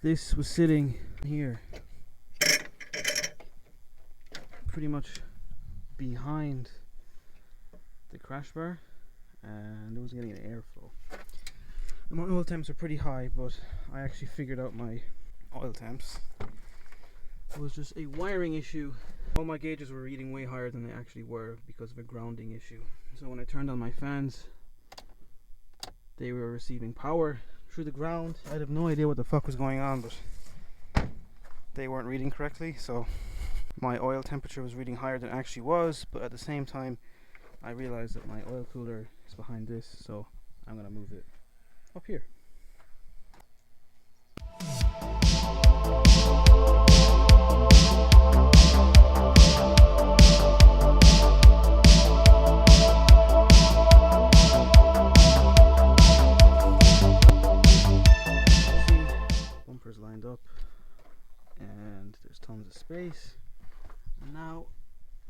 this was sitting here, pretty much behind the crash bar, and it was getting an airflow. My oil temps are pretty high, but I actually figured out my oil temps. It was just a wiring issue. All my gauges were reading way higher than they actually were because of a grounding issue. So when I turned on my fans, they were receiving power through the ground. I have no idea what the fuck was going on, but they weren't reading correctly, so my oil temperature was reading higher than it actually was. But at the same time, I realized that my oil cooler is behind this, so I'm gonna move it up here. Lined up, and there's tons of space, and now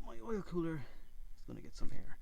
my oil cooler is going to get some air.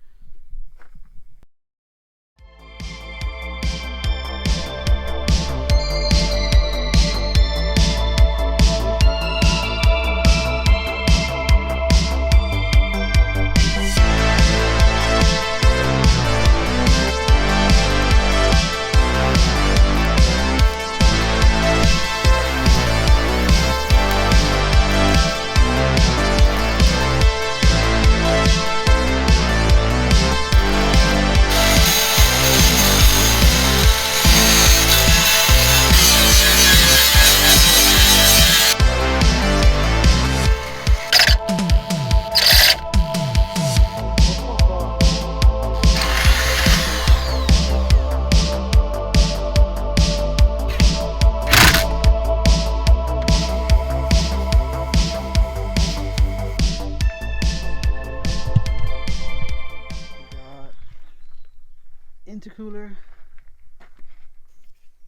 Intercooler,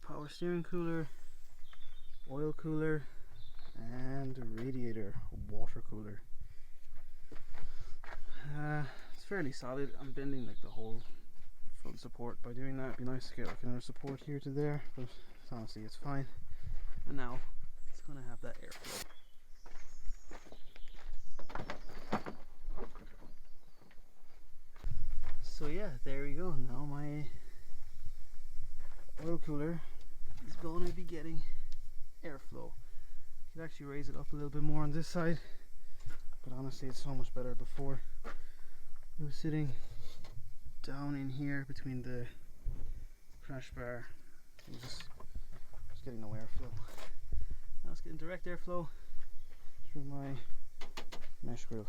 power steering cooler, oil cooler, and radiator water cooler. It's fairly solid. I'm bending like the whole front support by doing that. It'd be nice to get like another support here to there, but honestly it's fine. And now it's gonna have that airflow. So yeah, there we go. Now my oil cooler is going to be getting airflow. You could actually raise it up a little bit more on this side, but honestly it's so much better. Before it was sitting down in here between the crash bar. It was just getting no airflow. Now it's getting direct airflow through my mesh grill.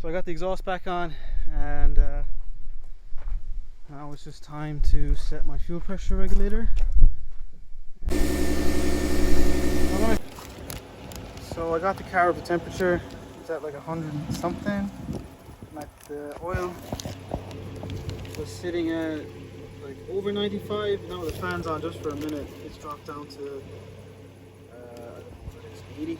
So I got the exhaust back on, and now it's just time to set my fuel pressure regulator. So I got the car with the temperature. It's at like 100 and something. And the oil was sitting at like over 95. Now the fan's on just for a minute. It's dropped down to I don't know what it is, 80.